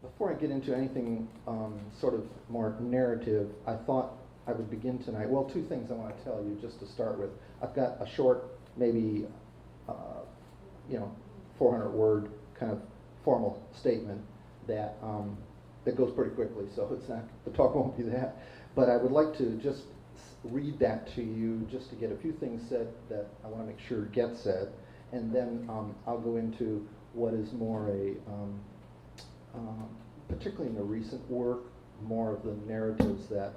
before I get into anything sort of more narrative, I thought I would begin tonight. Well, two things I want to tell you just to start with. I've got a short, maybe, uh, 400-word kind of formal statement that that goes pretty quickly, so it's not, the talk won't be that. But I would like to just read that to you just to get a few things said that I want to make sure get said, and then I'll go into what is more a particularly in the recent work, more of the narratives that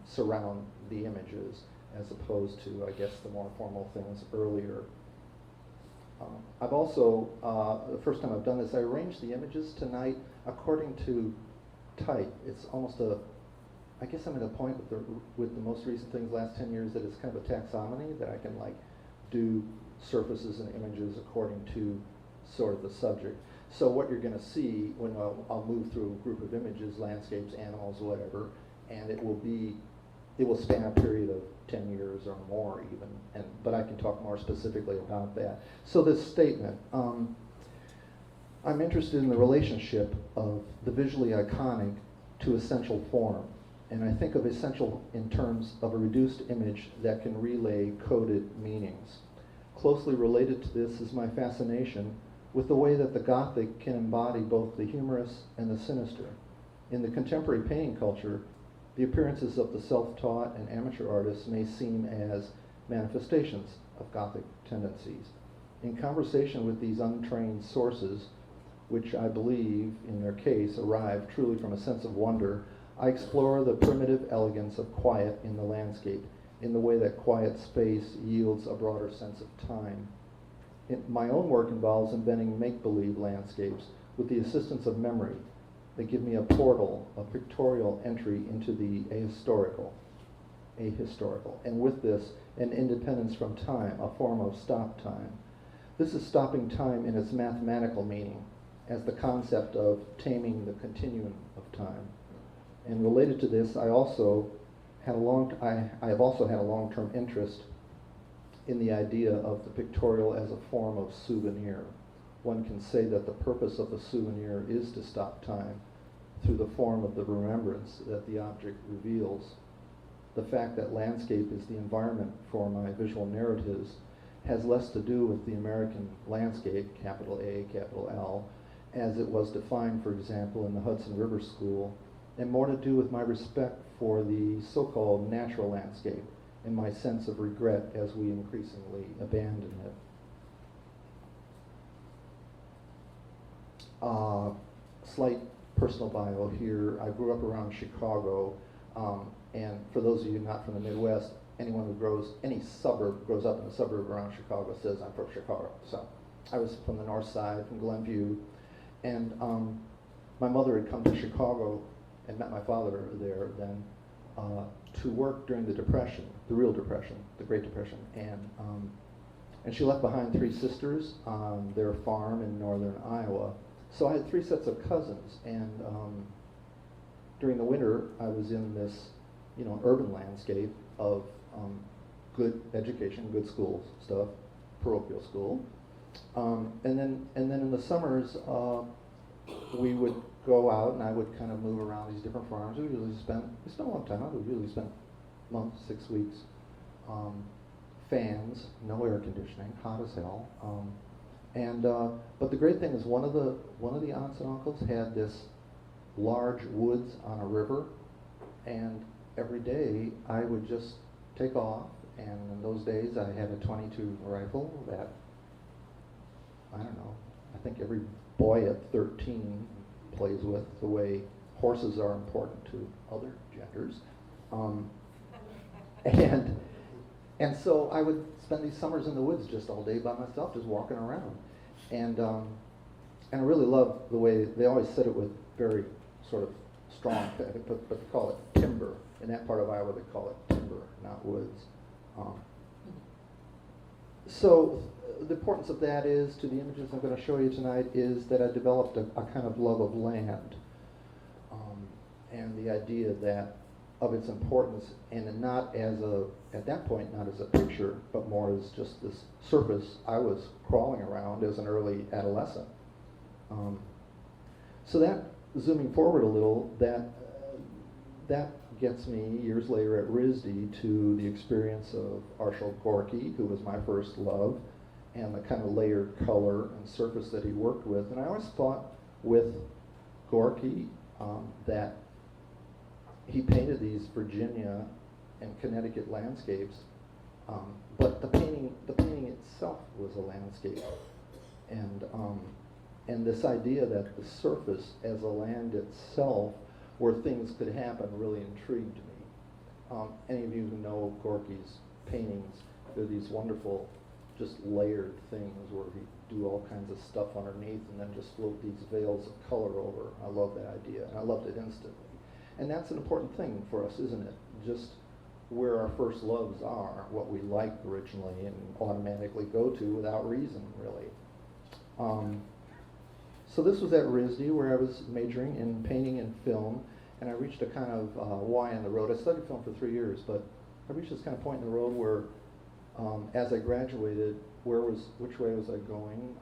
surround the images, as opposed to, I guess, the more formal things earlier. I've also, the first time I've done this, I arranged the images tonight according to type. It's almost a, I guess I'm at a point with the most recent things, last 10 years, that it's kind of a taxonomy, that I can like do surfaces and images according to sort of the subject. So what you're going to see when I'll move through a group of images, landscapes, animals, whatever, and it will span a period of 10 years or more even, but I can talk more specifically about that. So this statement, I'm interested in the relationship of the visually iconic to essential form, and I think of essential in terms of a reduced image that can relay coded meanings. Closely related to this is my fascination with the way that the Gothic can embody both the humorous and the sinister. In the contemporary painting culture, the appearances of the self-taught and amateur artists may seem as manifestations of Gothic tendencies. In conversation with these untrained sources, which I believe, in their case, arrive truly from a sense of wonder, I explore the primitive elegance of quiet in the landscape, in the way that quiet space yields a broader sense of time. My own work involves inventing make-believe landscapes with the assistance of memory. They give me a portal, a pictorial entry into the ahistorical, and with this, an independence from time, a form of stop time. This is stopping time in its mathematical meaning, as the concept of taming the continuum of time. And related to this, I have also had a long-term interest in the idea of the pictorial as a form of souvenir. One can say that the purpose of the souvenir is to stop time through the form of the remembrance that the object reveals. The fact that landscape is the environment for my visual narratives has less to do with the American landscape, capital A, capital L, as it was defined, for example, in the Hudson River School, and more to do with my respect for the so-called natural landscape and my sense of regret as we increasingly abandon it. Slight personal bio here. I grew up around Chicago, and for those of you not from the Midwest, anyone who grows up in a suburb around Chicago says, I'm from Chicago. So I was from the north side, from Glenview, and my mother had come to Chicago and met my father there then to work during the Depression, the real Depression, the Great Depression, and she left behind 3 sisters on their farm in northern Iowa. So I had 3 sets of cousins, and during the winter I was in this, urban landscape of good education, good schools stuff, parochial school, and then in the summers we would go out and I would kind of move around these different farms. We spent a long time. We usually spent months, 6 weeks. Fans, no air conditioning, hot as hell. But the great thing is one of the aunts and uncles had this large woods on a river, and every day I would just take off. And in those days I had a .22 rifle that, I don't know, I think every boy at 13 plays with, the way horses are important to other genders. And so I would spend these summers in the woods just all day by myself, just walking around. And I really love the way they always said it with very sort of strong, but they call it timber. In that part of Iowa, they call it timber, not woods. So the importance of that is, to the images I'm going to show you tonight, is that I developed a kind of love of land, and the idea that of its importance, and not as at that point, not as a picture, but more as just this surface I was crawling around as an early adolescent. So zooming forward a little, that gets me years later at RISD to the experience of Arshil Gorky, who was my first love, and the kind of layered color and surface that he worked with. And I always thought with Gorky that he painted these Virginia and Connecticut landscapes, but the painting itself was a landscape, and this idea that the surface as a land itself, where things could happen, really intrigued me. Any of you who know Gorky's paintings, they're these wonderful, just layered things where he do all kinds of stuff underneath and then just float these veils of color over. I love that idea, and I loved it instantly. And that's an important thing for us, isn't it? Just where our first loves are, what we liked originally and automatically go to without reason, really. So this was at RISD, where I was majoring in painting and film, and I reached a kind of Y in the road. I studied film for 3 years, but I reached this kind of point in the road where, as I graduated, which way was I going?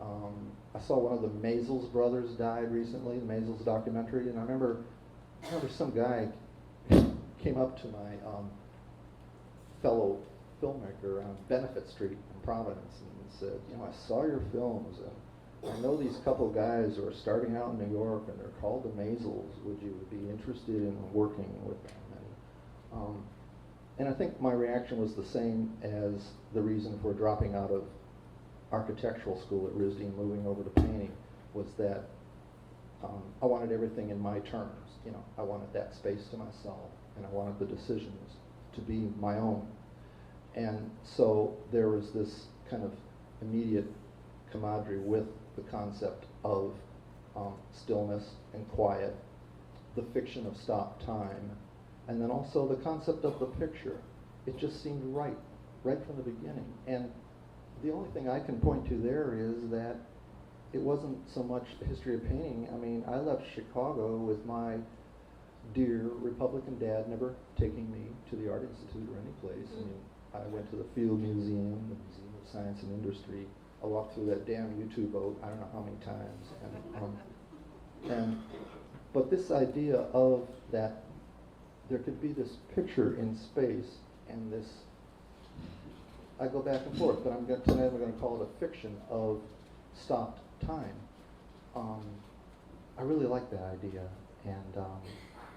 I saw one of the Maysles brothers died recently, the Maysles documentary, and I remember some guy came up to my fellow filmmaker on Benefit Street in Providence and said, I saw your films, and I know these couple guys who are starting out in New York, and they're called the Maysles. Would you be interested in working with them? And I think my reaction was the same as the reason for dropping out of architectural school at RISD and moving over to painting, was that I wanted everything in my terms. I wanted that space to myself, and I wanted the decisions to be my own. And so there was this kind of immediate camaraderie with the concept of stillness and quiet, the fiction of stop time, and then also the concept of the picture. It just seemed right from the beginning. And the only thing I can point to there is that it wasn't so much the history of painting. I mean, I left Chicago with my dear Republican dad never taking me to the Art Institute or any place. I mean, I went to the Field Museum, the Museum of Science and Industry. I walked through that damn U-2 boat I don't know how many times. But this idea of that there could be this picture in space and this, I go back and forth, but tonight I'm going to call it a fiction of stopped time. I really like that idea,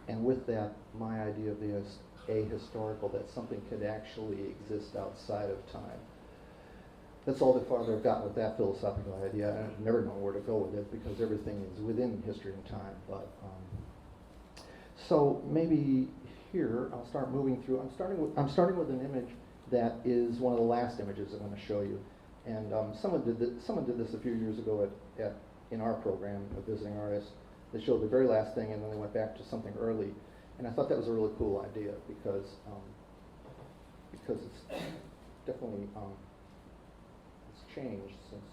and with that, my idea of the ahistorical, that something could actually exist outside of time. That's all the farther I've gotten with that philosophical idea. I've never known where to go with it because everything is within history and time. But so maybe here I'll start moving through. I'm starting with an image that is one of the last images I'm going to show you. And someone did this a few years ago in our program of visiting artists. They showed the very last thing, and then they went back to something early. And I thought that was a really cool idea because it's definitely it's changed since.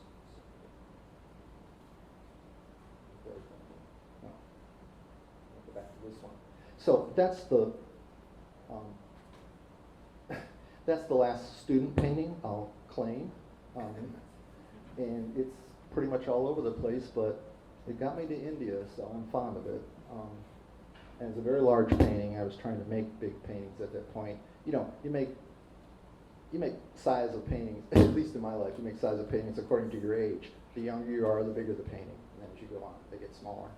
No, I'll go back to this one. So that's the last student painting I'll claim, and it's pretty much all over the place, but it got me to India, so I'm fond of it. And it's a very large painting. I was trying to make big paintings at that point. You make size of paintings, at least in my life, you make size of paintings according to your age. The younger you are, the bigger the painting. And then as you go on, they get smaller.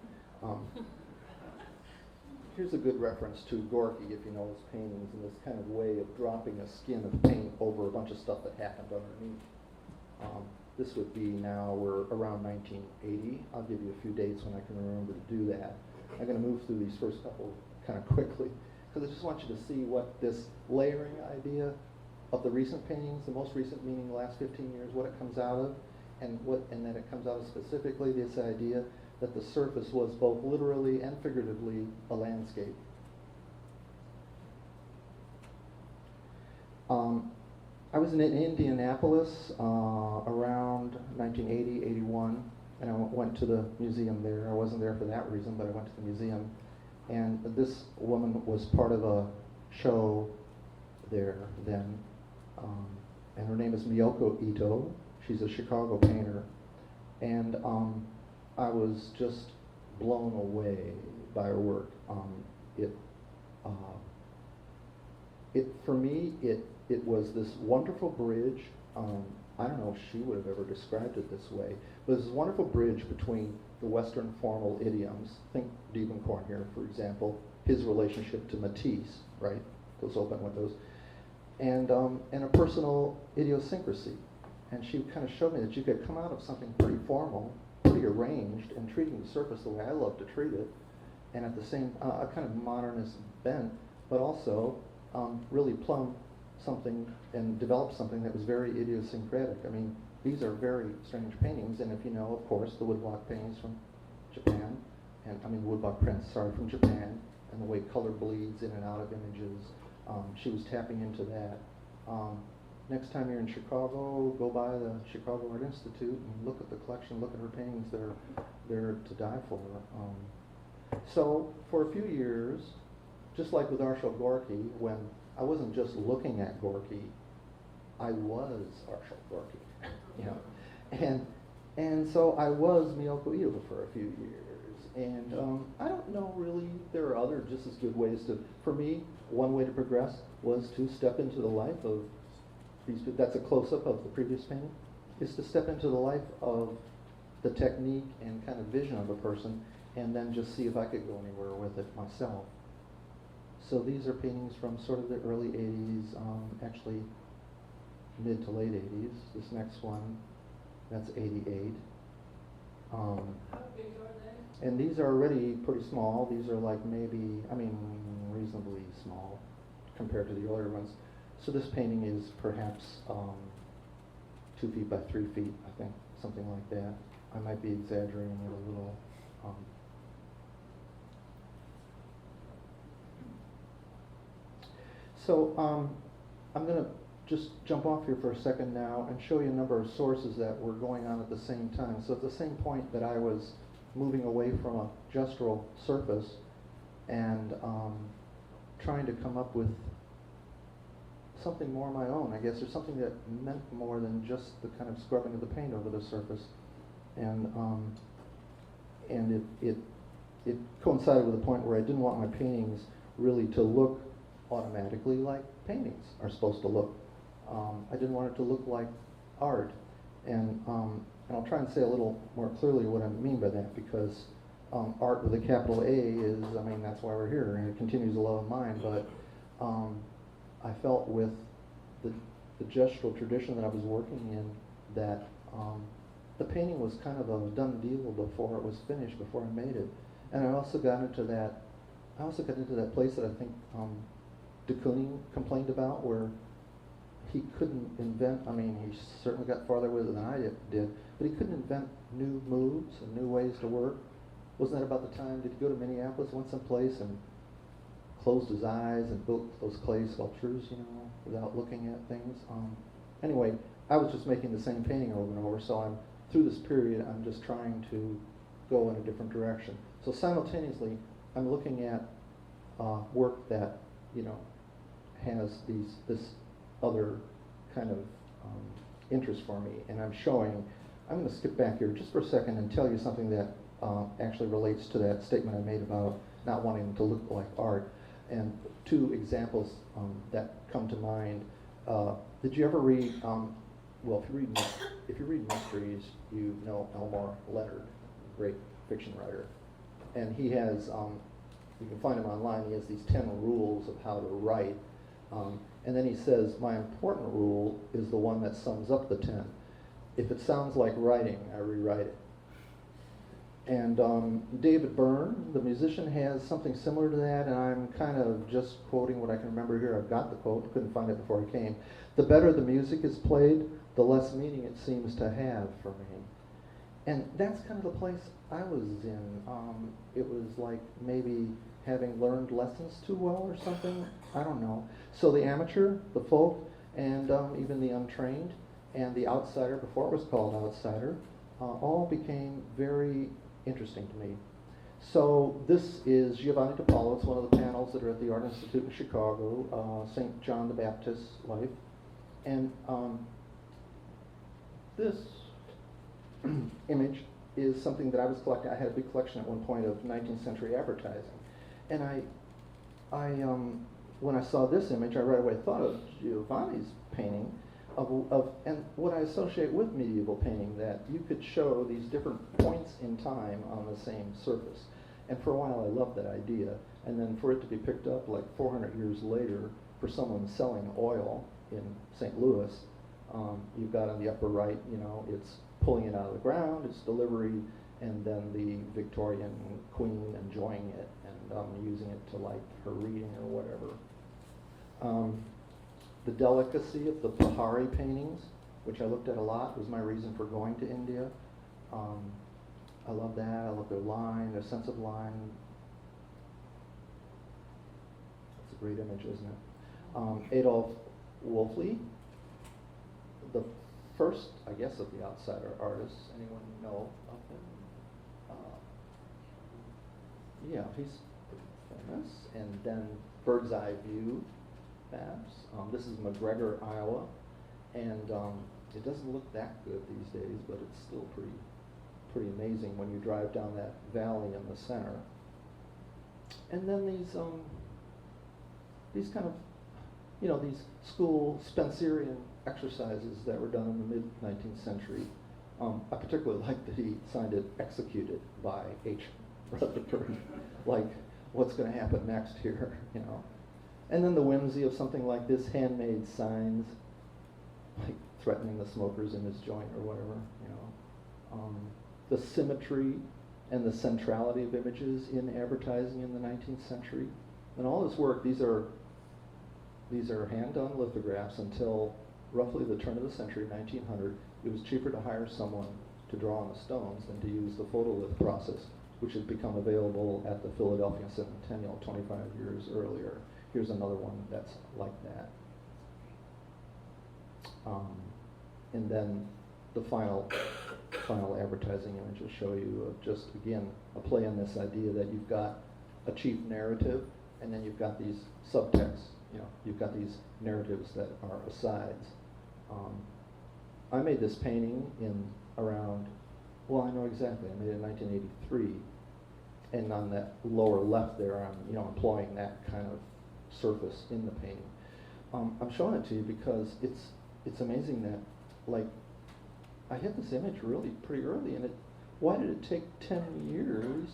Here's a good reference to Gorky, if you know his paintings, and this kind of way of dropping a skin of paint over a bunch of stuff that happened underneath. This would be now, we're around 1980. I'll give you a few dates when I can remember to do that. I'm going to move through these first couple kind of quickly, because I just want you to see what this layering idea of the recent paintings, the most recent meaning the last 15 years, what it comes out of, and then it comes out of specifically this idea that the surface was both literally and figuratively a landscape. I was in Indianapolis around 1980, 81, and I went to the museum there. I wasn't there for that reason, but I went to the museum. And this woman was part of a show there then, and her name is Miyoko Ito. She's a Chicago painter. And I was just blown away by her work. Uh, for me, it was this wonderful bridge. I don't know if she would have ever described it this way, but this wonderful bridge between the Western formal idioms. Think Diebenkorn here, for example, his relationship to Matisse, right? Those open windows, and a personal idiosyncrasy. And she kind of showed me that you could come out of something pretty formal, pretty arranged, and treating the surface the way I love to treat it, and at the same, a kind of modernist bent, but also really plumb something and develop something that was very idiosyncratic. I mean, these are very strange paintings, and if you know, of course, the woodblock paintings from Japan, and I mean woodblock prints, sorry, from Japan, and the way color bleeds in and out of images. She was tapping into that. Next time you're in Chicago, go by the Chicago Art Institute and look at the collection, look at her paintings. They're to die for. So for a few years, just like with Arshile Gorky, when I wasn't just looking at Gorky, I was Arshile Gorky, you know, and so I was Miyoko Ito for a few years, and I don't know really. There are other just as good ways to. For me, one way to progress was to step into the life of these. That's a close-up of the previous painting. Is to step into the life of the technique and kind of vision of a person, and then just see if I could go anywhere with it myself. So these are paintings from sort of the early 80s, actually mid to late 80s. This next one, that's 88. How big are they? And these are already pretty small. These are like maybe, I mean, reasonably small compared to the earlier ones. So this painting is perhaps 2 feet by 3 feet, I think, something like that. I might be exaggerating it a little. So I'm going to just jump off here for a second now and show you a number of sources that were going on at the same time. So at the same point that I was moving away from a gestural surface and trying to come up with something more of my own, I guess, or something that meant more than just the kind of scrubbing of the paint over the surface. And it coincided with a point where I didn't want my paintings really to look automatically like paintings are supposed to look. I didn't want it to look like art. And I'll try and say a little more clearly what I mean by that, because art with a capital A is, I mean, that's why we're here, and it continues a love of mine, but I felt with the gestural tradition that I was working in that the painting was kind of a done deal before it was finished, before I made it. And I also got into that place that I think de Kooning complained about, where he couldn't invent, I mean, he certainly got farther with it than I did, but he couldn't invent new moves and new ways to work. Wasn't that about the time, did he go to Minneapolis, went someplace and closed his eyes and built those clay sculptures, you know, without looking at things? Anyway, I was just making the same painting over and over, so through this period, I'm just trying to go in a different direction. So simultaneously, I'm looking at work that, you know, has this other kind of interest for me, and I'm going to skip back here just for a second and tell you something that actually relates to that statement I made about not wanting to look like art. And 2 examples that come to mind. Did you ever read, well, if you read mysteries, you know Elmore Leonard, great fiction writer. And he has, you can find him online, he has these 10 rules of how to write. And then he says, my important rule is the one that sums up the 10. If it sounds like writing, I rewrite it. And David Byrne, the musician, has something similar to that, and I'm kind of just quoting what I can remember here. I've got the quote, couldn't find it before I came. The better the music is played, the less meaning it seems to have for me. And that's kind of the place I was in. It was like maybe having learned lessons too well or something. I don't know. So the amateur, the folk, and even the untrained, and the outsider, before it was called outsider, all became very interesting to me. So this is Giovanni de Paolo. It's one of the panels that are at the Art Institute in Chicago, St. John the Baptist's life. And this image is something that I was collecting. I had a big collection at one point of 19th century advertising. And when I saw this image, I right away thought of Giovanni's painting and what I associate with medieval painting, that you could show these different points in time on the same surface. And for a while I loved that idea. And then for it to be picked up like 400 years later for someone selling oil in St. Louis, you've got on the upper right, it's pulling it out of the ground, it's delivery, and then the Victorian queen enjoying it and using it to light her reading or whatever. The delicacy of the Pahari paintings, which I looked at a lot, was my reason for going to India. I love that. I love their line, their sense of line. It's a great image, isn't it? Adolf Wolfli, the first, I guess, of the outsider artists. Anyone know of him? Yeah, he's pretty famous. And then Bird's Eye View maps. This is McGregor, Iowa, and it doesn't look that good these days, but it's still pretty amazing when you drive down that valley in the center. And then these kind of, these school Spencerian exercises that were done in the mid-19th century. I particularly like that he signed it "executed by H. Rutherford." Like, what's going to happen next here, And then the whimsy of something like this, handmade signs, like threatening the smokers in his joint or whatever, The symmetry and the centrality of images in advertising in the 19th century. And all this work, these are hand-done lithographs until roughly the turn of the century, 1900. It was cheaper to hire someone to draw on the stones than to use the photolith process, which had become available at the Philadelphia Centennial 25 years earlier. Here's another one that's like that. And then the final advertising image will show you just, again, a play on this idea that you've got a chief narrative, and then you've got these subtexts. You've got these narratives that are asides. I made this painting in around, I know exactly, I made it in 1983. And on that lower left there, I'm employing that kind of surface in the painting. I'm showing it to you because it's amazing that, like, I hit this image really pretty early, and why did it take 10 years,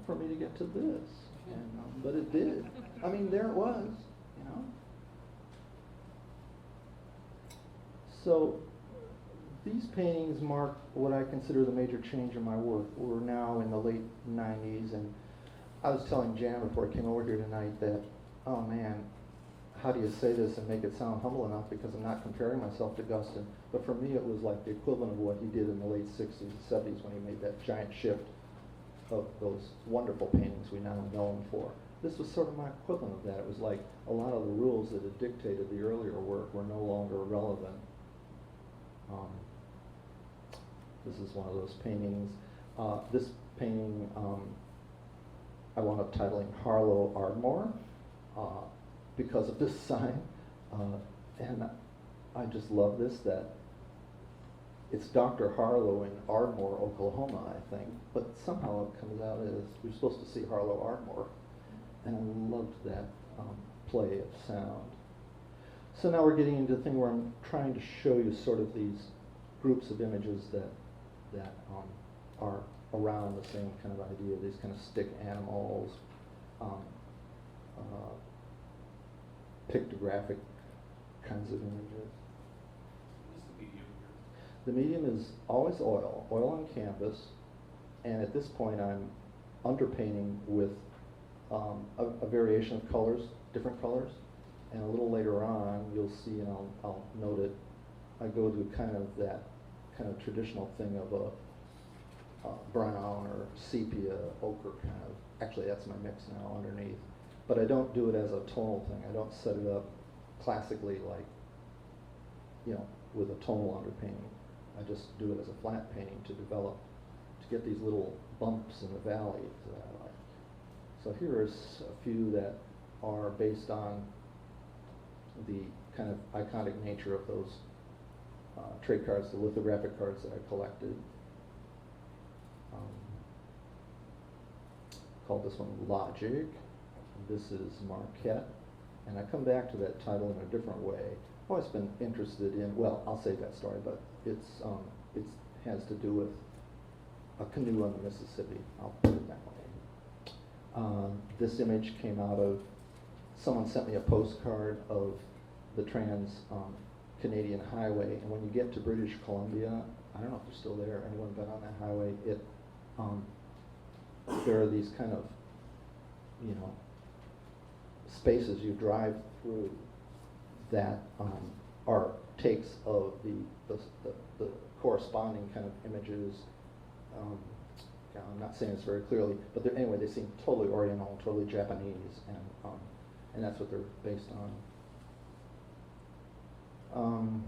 for me to get to this? And, but it did. I mean, there it was, So these paintings mark what I consider the major change in my work. We're now in the late 90s, and I was telling Jan before I came over here tonight that, oh man, how do you say this and make it sound humble enough, because I'm not comparing myself to Guston, but for me it was like the equivalent of what he did in the late 60s and 70s when he made that giant shift of those wonderful paintings we now know him for. This was sort of my equivalent of that. It was like a lot of the rules that had dictated the earlier work were no longer relevant. This is one of those paintings. This painting I wound up titling Harlow Ardmore because of this sign. And I just love this, that it's Dr. Harlow in Ardmore, Oklahoma, I think, but somehow it comes out as we're supposed to see Harlow Ardmore. And I loved that play of sound. So now we're getting into the thing where I'm trying to show you sort of these groups of images that are around the same kind of idea, these kind of stick animals, pictographic kinds of images. What's the medium here? The medium is always oil on canvas, and at this point I'm underpainting with a variation of colors, different colors, and a little later on you'll see, and I'll note it, I go to kind of that kind of traditional thing of a brown or sepia, ochre kind of, actually that's my mix now underneath, but I don't do it as a tonal thing. I don't set it up classically like, with a tonal underpainting. I just do it as a flat painting to develop, to get these little bumps in the valley that I like. So here's a few that are based on the kind of iconic nature of those trade cards, the lithographic cards that I collected. called this one Logic. This is Marquette. And I come back to that title in a different way. I've always been interested in, well, I'll save that story, but it has to do with a canoe on the Mississippi. I'll put it that way. This image came out of, someone sent me a postcard of the Trans-Canadian Highway, and when you get to British Columbia, I don't know if they're still there, anyone been on that highway, there are these kind of, spaces you drive through that are takes of the corresponding kind of images. I'm not saying this very clearly, but anyway, they seem totally Oriental, totally Japanese, and that's what they're based on.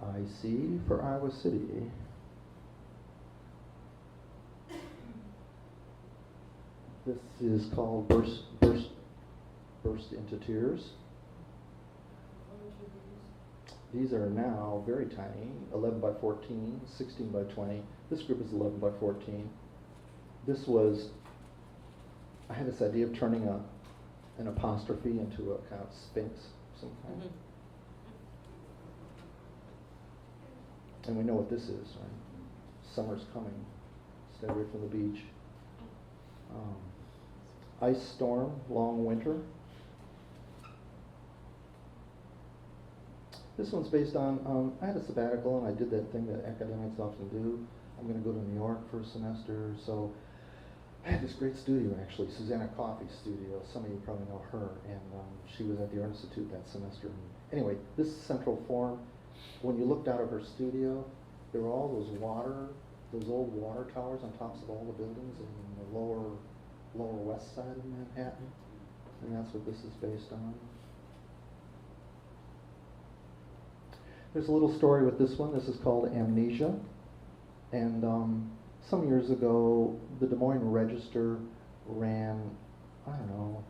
I see for Iowa City. This is called Burst into Tears. These are now very tiny, 11 by 14, 16 by 20. This group is 11 by 14. This was, I had this idea of turning an apostrophe into a kind of sphinx of some kind. Mm-hmm. And we know what this is, right? Summer's coming. Stay away from the beach. Ice storm, long winter. This one's based on, I had a sabbatical and I did that thing that academics often do. I'm going to go to New York for a semester, so I had this great studio actually, Susanna Coffey's studio. Some of you probably know her, and she was at the Art Institute that semester. Anyway, this central form, when you looked out of her studio, there were all those old water towers on tops of all the buildings in the lower west side of Manhattan, and that's what this is based on. There's a little story with this one. This is called Amnesia, and some years ago, the Des Moines Register ran, I don't know,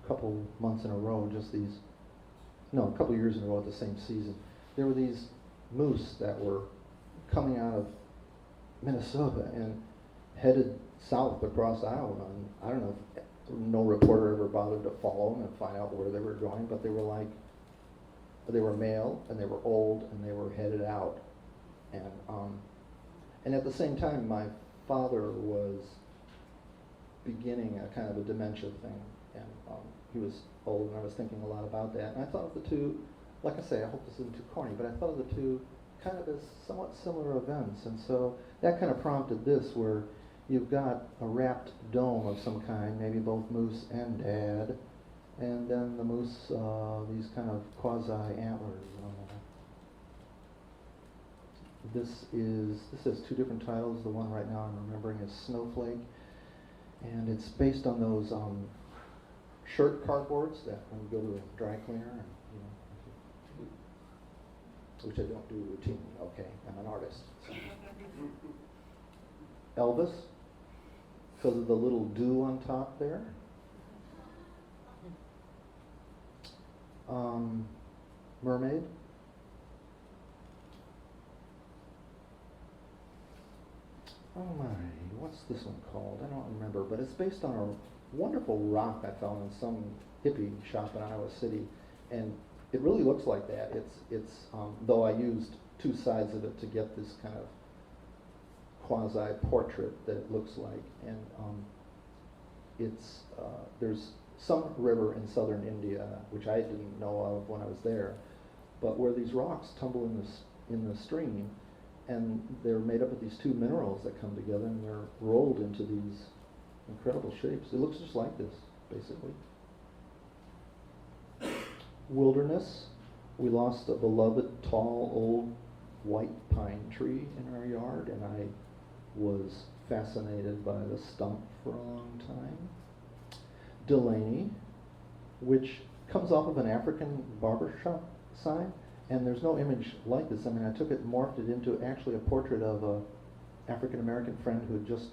a couple months in a row, a couple years in a row at the same season. There were these moose that were coming out of Minnesota and headed south across Iowa, and I don't know if no reporter ever bothered to follow them and find out where they were going, but they were male and they were old and they were headed out, and at the same time my father was beginning a kind of a dementia thing, and he was old, and I was thinking a lot about that, and I thought of the two, like I say, I hope this isn't too corny, but I thought of the two kind of as somewhat similar events, and so that kind of prompted this, where you've got a wrapped dome of some kind, maybe both moose and dad, and then the moose, these kind of quasi-antlers. This has two different titles. The one right now I'm remembering is Snowflake, and it's based on those shirt cardboards that when you go to a dry cleaner, and, which I don't do routinely. Okay, I'm an artist. So. Elvis, because of the little dew on top there. Mermaid. Oh my, what's this one called? I don't remember, but it's based on a wonderful rock I found in some hippie shop in Iowa City, and it really looks like that. It's though I used two sides of it to get this kind of quasi-portrait that it looks like, and there's some river in southern India, which I didn't know of when I was there, but where these rocks tumble in the stream, and they're made up of these two minerals that come together, and they're rolled into these incredible shapes. It looks just like this, basically. Wilderness. We lost a beloved, tall, old white pine tree in our yard, and I was fascinated by the stump for a long time. Delaney, which comes off of an African barbershop sign, and there's no image like this. I mean, I took it and morphed it into actually a portrait of a African-American friend who had just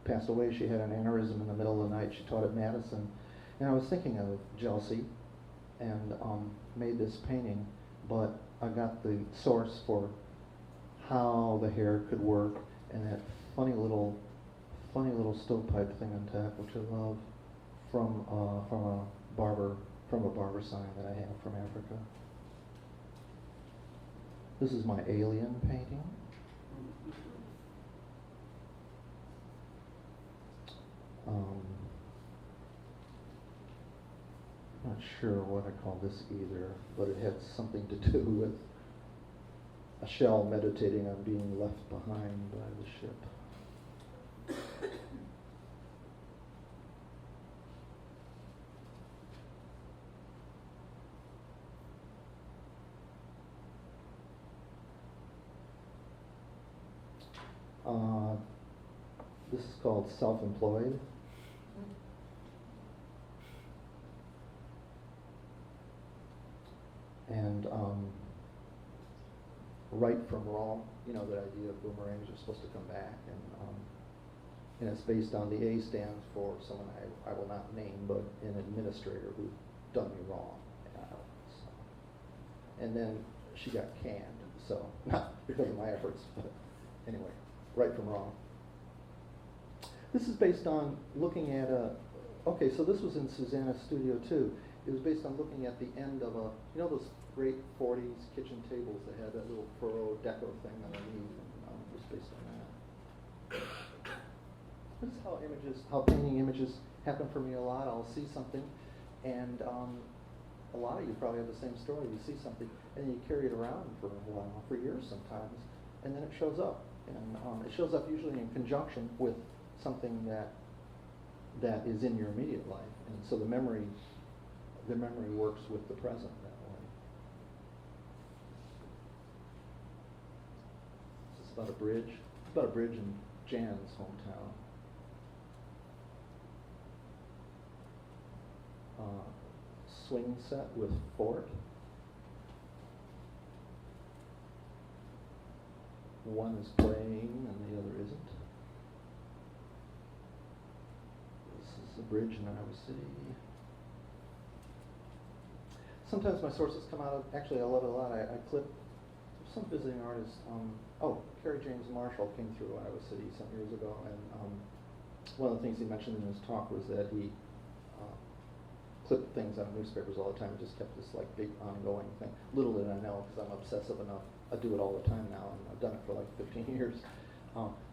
passed away. She had an aneurysm in the middle of the night. She taught at Madison. And I was thinking of Chelsea and made this painting, but I got the source for how the hair could work, and that funny little funny little stovepipe thing on top, which I love, from a barber sign that I have from Africa. This is my alien painting. Not sure what I call this either, but it had something to do with a shell meditating on being left behind by the ship. This is called Self-Employed. And right from wrong, you know, that idea of boomerangs are supposed to come back, and it's based on the A stands for someone I will not name, but an administrator who done me wrong. And then she got canned, so not because of my efforts, but anyway, right from wrong. This is based on looking at okay, so this was in Susanna's studio too. It was based on looking at the end of you know those great 40s kitchen tables that had that little furrow deco thing underneath, and it was based on that. This is how painting images happen for me a lot. I'll see something, and a lot of you probably have the same story. You see something, and you carry it around for a while, for years sometimes, and then it shows up. And it shows up usually in conjunction with something that is in your immediate life, and so the memory works with the present that way. This is about a bridge. It's about a bridge in Jan's hometown. Swing set with fort. One is playing and the other isn't. This is a bridge in Iowa City. Sometimes my sources come out of, actually I love it a lot, I clip some visiting artists. Kerry James Marshall came through Iowa City some years ago, and one of the things he mentioned in his talk was that he clipped things out of newspapers all the time and just kept this like big ongoing thing. Little did I know, because I'm obsessive enough, I do it all the time now, and I've done it for like 15 years.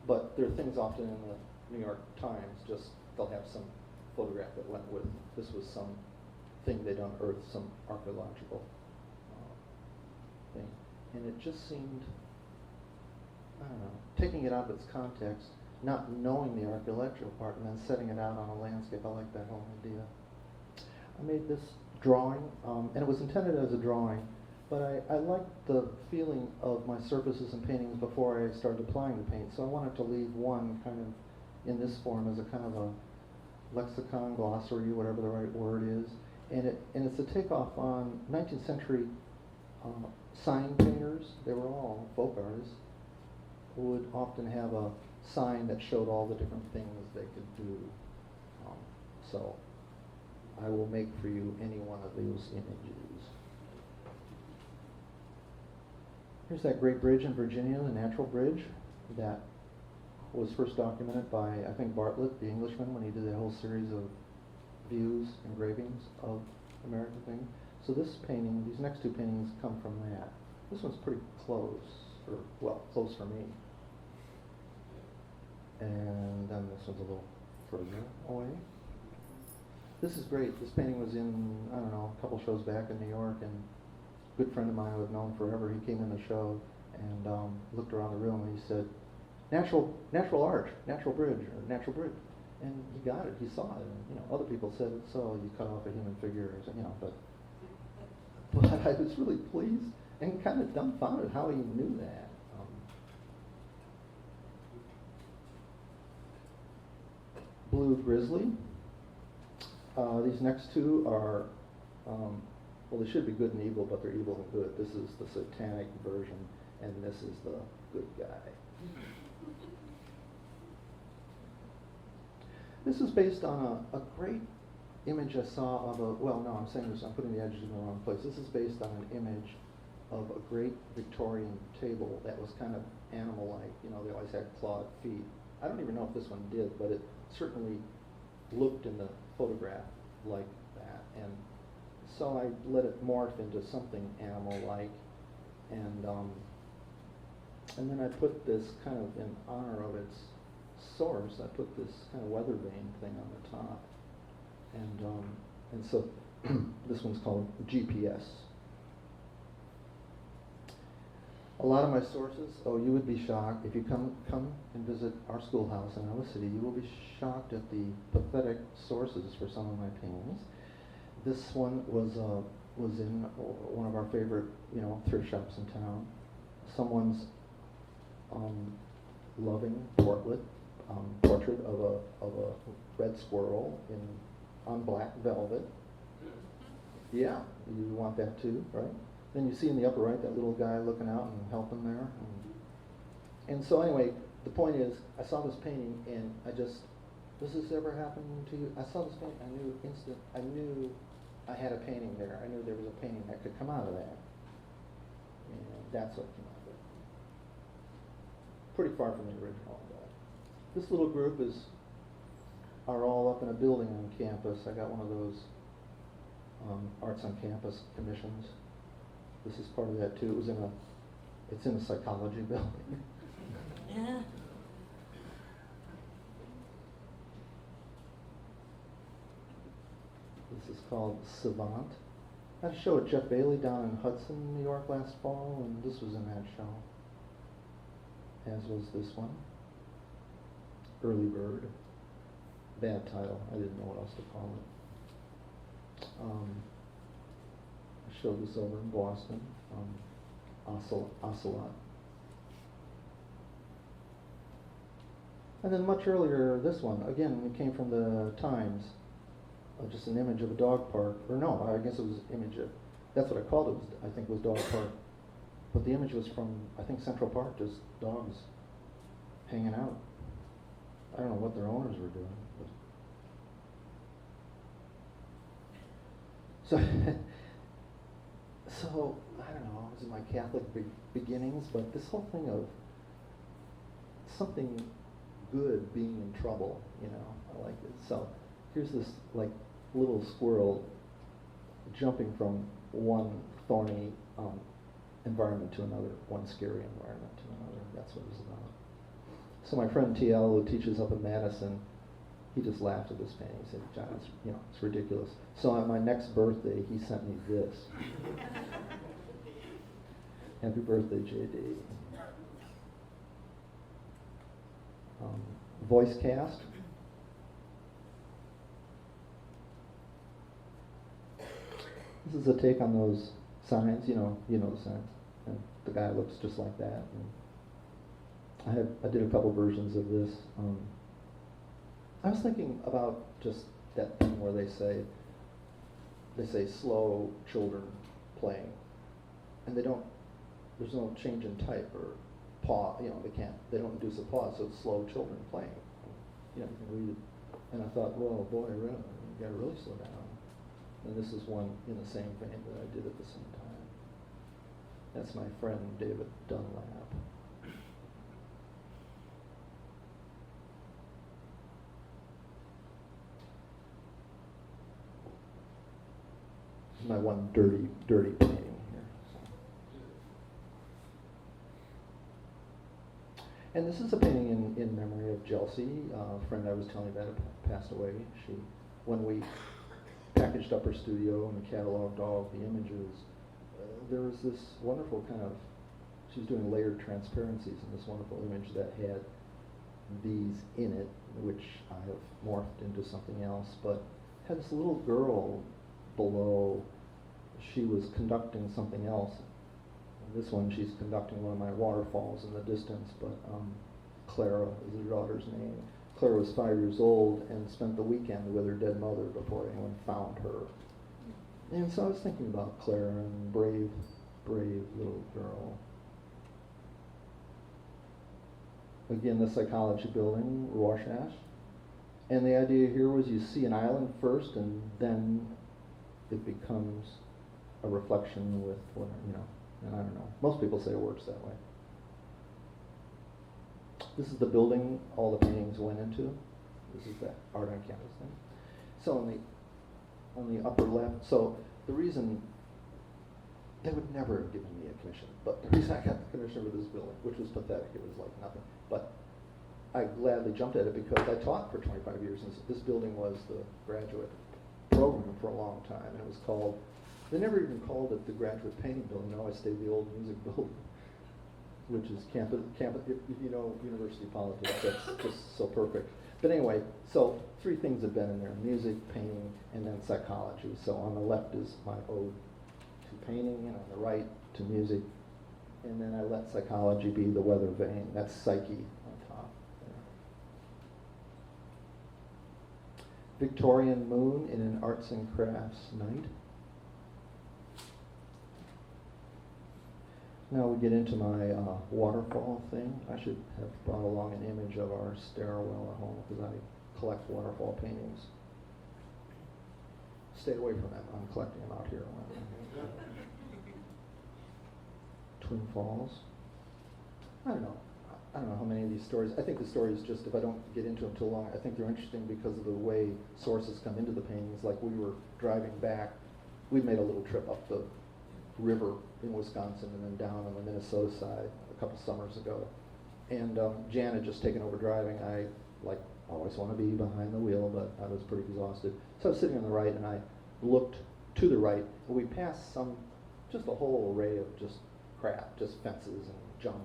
But there are things often in the New York Times, just they'll have some photograph that went with, this was some thing they'd unearthed, some archaeological thing. And it just seemed, I don't know, taking it out of its context, not knowing the archaeological part, and then setting it out on a landscape. I like that whole idea. I made this drawing, and it was intended as a drawing, but I liked the feeling of my surfaces and paintings before I started applying the paint, so I wanted to leave one kind of in this form as a kind of a lexicon, glossary, whatever the right word is, and it's a takeoff on 19th century sign painters. They were all folk artists who would often have a sign that showed all the different things they could do. So I will make for you any one of those images. Here's that great bridge in Virginia, the natural bridge, that was first documented by, I think, Bartlett, the Englishman, when he did that whole series of views, engravings of American things. So this painting, these next two paintings come from that. This one's pretty close, or, well, close for me. And then this one's a little further away. This is great. This painting was in, I don't know, a couple shows back in New York, and a good friend of mine who I've known forever, he came in the show and looked around the room and he said, natural arch, natural bridge, or natural bridge. And he got it, he saw it, and you know, other people said, so you cut off a human figure, or something, you know, but I was really pleased and kind of dumbfounded how he knew that. Blue grizzly. These next two are, well, they should be good and evil, but they're evil and good. This is the satanic version, and this is the good guy. This is based on a great image I saw of a, well, no, I'm saying this, I'm putting the edges in the wrong place. This is based on an image of a great Victorian table that was kind of animal-like. You know, they always had clawed feet. I don't even know if this one did, but it certainly looked in the photograph like that. And so I let it morph into something animal-like, and then I put this kind of in honor of its source. I put this kind of weather vane thing on the top, and so this one's called GPS. A lot of my sources, oh, you would be shocked if you come and visit our schoolhouse in Iowa City. You will be shocked at the pathetic sources for some of my paintings. This one was in one of our favorite, thrift shops in town. Someone's loving portrait of a red squirrel on black velvet. Yeah, you want that too, right? Then you see in the upper right that little guy looking out and helping there. And so anyway, the point is, I saw this painting and does this ever happen to you? I saw this painting, I knew I had a painting there. I knew there was a painting that could come out of that. And that's what came out of it. Pretty far from the original, but this little group are all up in a building on campus. I got one of those Arts on Campus commissions. This is part of that too. It's in a psychology building. Yeah. This is called Savant. I had a show at Jeff Bailey down in Hudson, New York last fall, and this was in that show, as was this one. Early Bird. Bad title. I didn't know what else to call it. I showed this over in Boston, Ocelot. And then much earlier, this one, again, it came from the Times, just an image of a dog park, or no, I guess it was an image of, that's what I called it, I think was dog park. But the image was from, I think, Central Park, just dogs hanging out. I don't know what their owners were doing. So, I don't know, it was in my Catholic beginnings, but this whole thing of something good being in trouble, I like it. So, here's this, little squirrel jumping from one thorny environment to another, one scary environment to another. That's what it's about. So my friend TL, who teaches up in Madison, he just laughed at this painting. He said, "John, it's ridiculous." So on my next birthday, he sent me this. Happy birthday, JD. Voice cast. This is a take on those signs. You know the signs. And the guy looks just like that. And I did a couple versions of this. I was thinking about just that thing where they say slow children playing, and there's no change in type or pause, they don't induce a pause, so it's slow children playing. You can read it. And I thought, well, boy, really, you gotta really slow down. And this is one in the same vein that I did at the same time. That's my friend David Dunlap. This is my one dirty painting here. And this is a painting in memory of Chelsea, a friend I was telling you about passed away. When we packaged up her studio and cataloged all of the images, there was this wonderful she was doing layered transparencies in this wonderful image that had these in it, which I have morphed into something else, but had this little girl below. She was conducting something else. This one, she's conducting one of my waterfalls in the distance, but Clara is her daughter's name. Clara was 5 years old and spent the weekend with her dead mother before anyone found her. And so I was thinking about Clara and brave little girl. Again, the psychology building, Rorschach. And the idea here was you see an island first, and then it becomes a reflection with what, and I don't know. Most people say it works that way. This is the building all the paintings went into. This is that art on campus thing. So on the upper left, so the reason, they would never have given me a commission, but the reason I got the commission for this building, which was pathetic, it was like nothing, but I gladly jumped at it because I taught for 25 years, and this building was the graduate program for a long time, and it was called, they never even called it the graduate painting building. No, I stayed the old music building, which is campus, if you know university politics, that's just so perfect. But anyway, so 3 things have been in there: music, painting, and then psychology. So on the left is my ode to painting, and on the right to music. And then I let psychology be the weather vane. That's psyche on top there. Victorian moon in an arts and crafts night. Now we get into my waterfall thing. I should have brought along an image of our stairwell at home because I collect waterfall paintings. Stay away from them. I'm collecting them out here. Twin Falls. I don't know how many of these stories. I think the stories, just if I don't get into them too long, I think they're interesting because of the way sources come into the paintings. Like we were driving back, we made a little trip up the river in Wisconsin and then down on the Minnesota side a couple summers ago. And Jan had just taken over driving. I always want to be behind the wheel, but I was pretty exhausted. So I was sitting on the right and I looked to the right and we passed just a whole array of just crap, just fences and junk.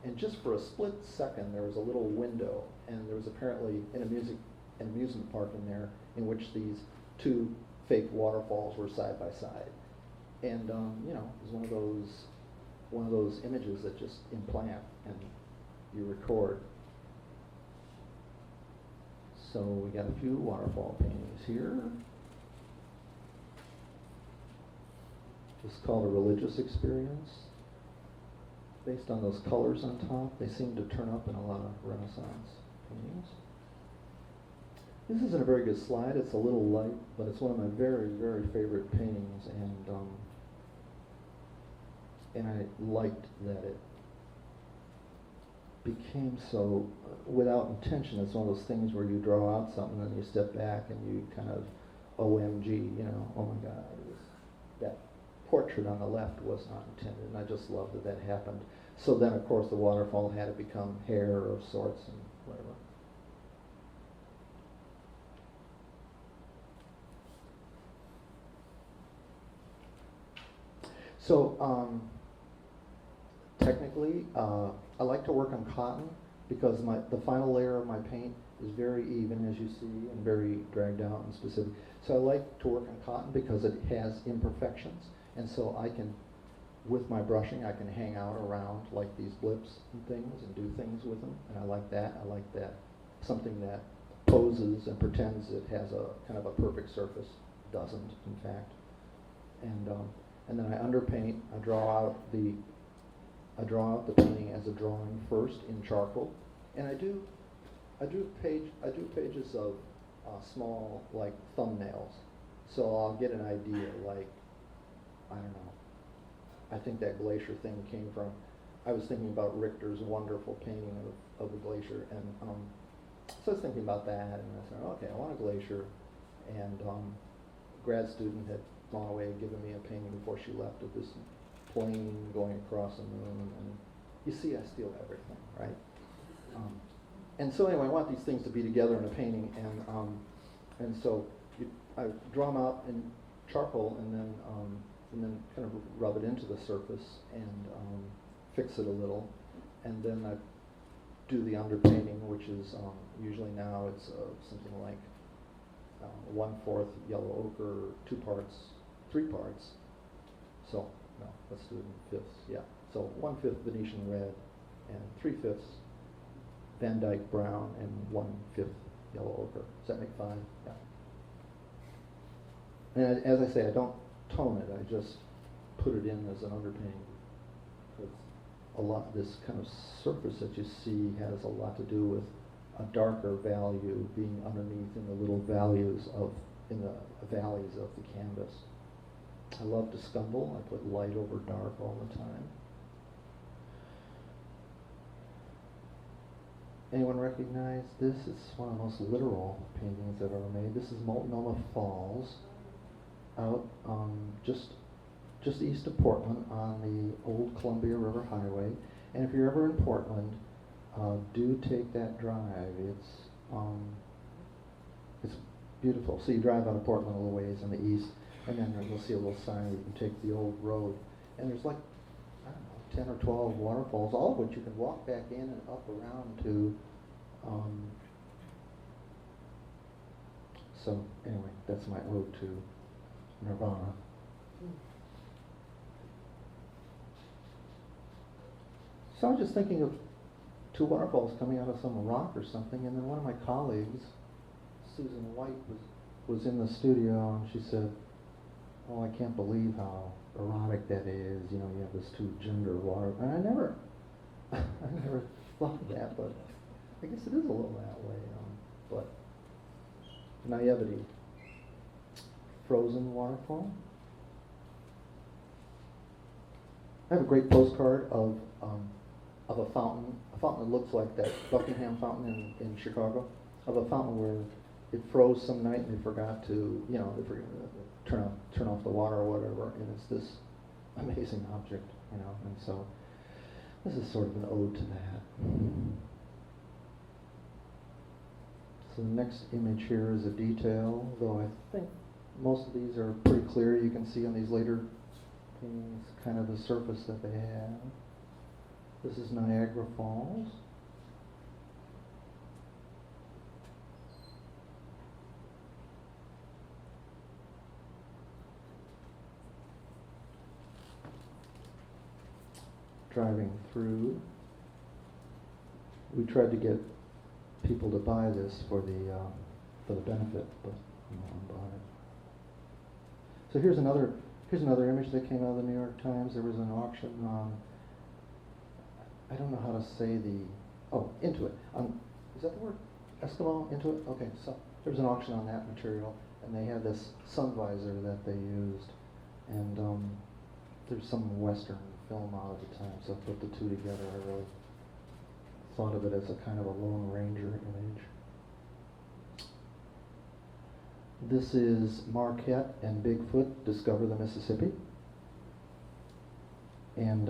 And just for a split second there was a little window and there was apparently an amusement park in there in which these 2 fake waterfalls were side by side. And it was one of those images that just implant and you record. So we got a few waterfall paintings here. This is called a religious experience. Based on those colors on top, they seem to turn up in a lot of Renaissance paintings. This isn't a very good slide. It's a little light, but it's one of my very, very favorite paintings, and I liked that it became so, without intention. It's one of those things where you draw out something and you step back and you kind of, OMG, oh my God, that portrait on the left was not intended, and I just love that happened. So then, of course, the waterfall had to become hair of sorts and whatever. So, technically, I like to work on cotton because the final layer of my paint is very even, as you see, and very dragged out and specific. So I like to work on cotton because it has imperfections, and so I can, with my brushing, I can hang out around like these blips and things and do things with them, and I like that. I like that, something that poses and pretends it has a kind of a perfect surface. Doesn't, in fact. And then I underpaint. I draw out the painting as a drawing first in charcoal, and I do pages of small, like, thumbnails. So I'll get an idea, like, I don't know. I think that glacier thing came from, I was thinking about Richter's wonderful painting of the glacier, and so I was thinking about that, and I said, okay, I want a glacier, and grad student had gone away and given me a painting before she left of this plane going across the moon, and you see I steal everything, right? And so anyway, I want these things to be together in a painting, and so I draw them out in charcoal, and then kind of rub it into the surface and fix it a little, and then I do the underpainting, which is usually now it's something like 1/4 yellow ochre, 2 parts, 3 parts. So no, let's do it in fifths. Yeah. So 1/5 Venetian red and 3/5 Van Dyke brown and 1/5 yellow ochre. Does that make 5? Yeah. And as I say, I don't tone it. I just put it in as an underpainting. Because a lot, this kind of surface that you see has a lot to do with a darker value being underneath in the little values in the valleys of the canvas. I love to scumble. I put light over dark all the time. Anyone recognize this? It's one of the most literal paintings I've ever made. This is Multnomah Falls, out just east of Portland on the old Columbia River Highway. And if you're ever in Portland, do take that drive. It's beautiful. So you drive out of Portland a little ways on the east, and then you'll see a little sign where you can take the old road. And there's like, I don't know, 10 or 12 waterfalls, all of which you can walk back in and up around to. So anyway, that's my ode to Nirvana. So I was just thinking of two waterfalls coming out of some rock or something, and then one of my colleagues, Susan White, was in the studio, and she said, "Oh, I can't believe how erotic that is. You know, you have this two gender water." And I never thought of that, but I guess it is a little that way. But naivety, frozen waterfall. I have a great postcard of a fountain that looks like that Buckingham fountain in Chicago, of a fountain where it froze some night and they forgot to, they forgot to turn off the water or whatever, and it's this amazing object, and so this is sort of an ode to that. So the next image here is a detail, though I think most of these are pretty clear. You can see on these later paintings kind of the surface that they have. This is Niagara Falls. Driving through, we tried to get people to buy this for the benefit, but no one bought it. So here's another image that came out of the New York Times. There was an auction on, I don't know how to say Intuit. Is that the word? Eskimo? Intuit? Okay, so there was an auction on that material, and they had this sun visor that they used, and there's some Western film out at the time, so I put the two together. I really thought of it as a kind of a Lone Ranger image. This is Marquette and Bigfoot discover the Mississippi. And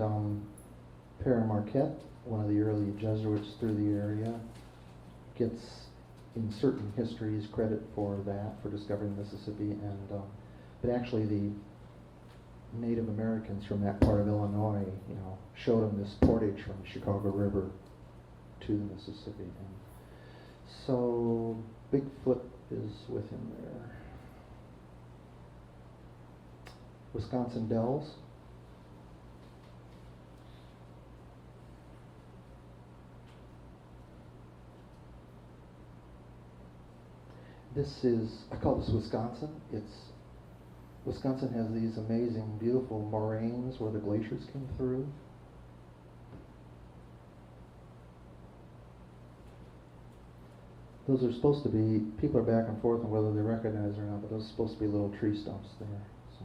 Pere Marquette, one of the early Jesuits through the area, gets in certain histories credit for that, for discovering the Mississippi, but actually the Native Americans from that part of Illinois, showed him this portage from the Chicago River to the Mississippi. And so Bigfoot is with him there. Wisconsin Dells. I call this Wisconsin. Wisconsin has these amazing, beautiful moraines where the glaciers came through. Those are supposed to be, people are back and forth on whether they recognize it or not, but those are supposed to be little tree stumps there. So.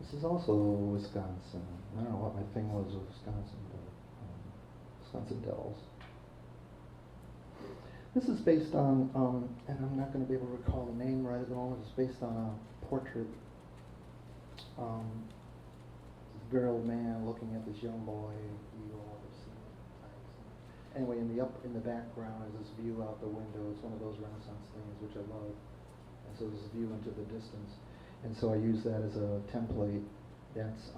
This is also Wisconsin. I don't know what my thing was with Wisconsin, but Wisconsin Dells. This is based on, and I'm not going to be able to recall the name right at the moment, it's based on a portrait. This very old man looking at this young boy, eagle, I've seen it. Anyway, in the background is this view out the window. It's one of those Renaissance things which I love. And so there's a view into the distance. And so I use that as a template. That's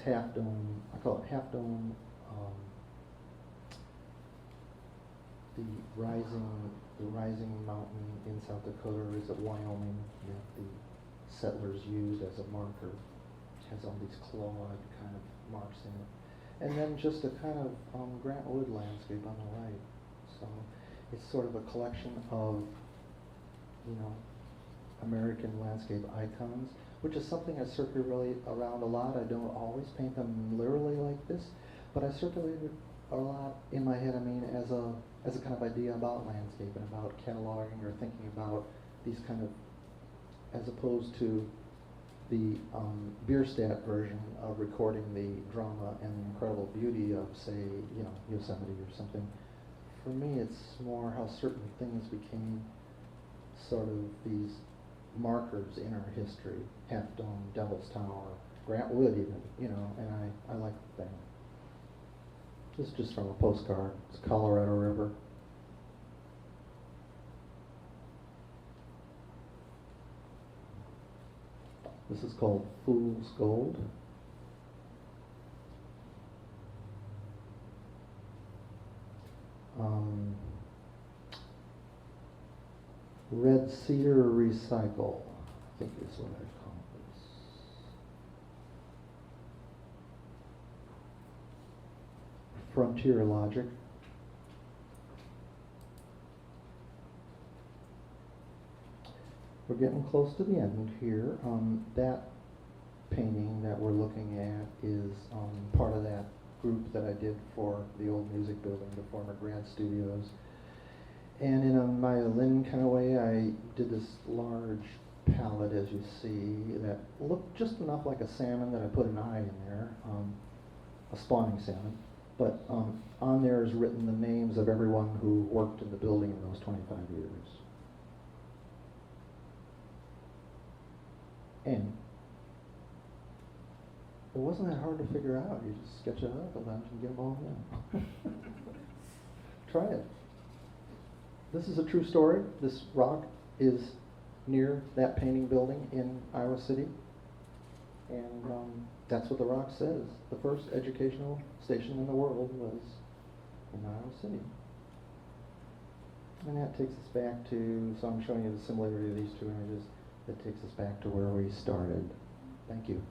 Half Dome. I call it Half Dome. The rising mountain in South Dakota is at Wyoming that the settlers used as a marker. It has all these clawed kind of marks in it. And then just a kind of Grant Wood landscape on the right. So it's sort of a collection of, American landscape icons, which is something I circulate around a lot. I don't always paint them literally like this, but I circulate it a lot in my head, as a kind of idea about landscape and about cataloging or thinking about these kind of, as opposed to the Bierstadt version of recording the drama and the incredible beauty of, say, you know, Yosemite or something. For me, it's more how certain things became sort of these markers in our history. Half Dome, Devil's Tower, Grant Wood even, you know, and I like that. This is just from a postcard. It's Colorado River. This is called Fool's Gold. Red Cedar Recycle, I think is what I call this. Frontier Logic. We're getting close to the end here. That painting that we're looking at is part of that group that I did for the old music building, the former grad studios. And in a violin kind of way, I did this large palette, as you see, that looked just enough like a salmon that I put an eye in there, a spawning salmon. But on there is written the names of everyone who worked in the building in those 25 years. And it wasn't that hard to figure out. You just sketch it out a bunch and get them all in. Try it. This is a true story. This rock is near that painting building in Iowa City. And that's what the rock says. The first educational station in the world was in Iowa City. And that takes us back to, so I'm showing you the similarity of these two images. That takes us back to where we started. Thank you.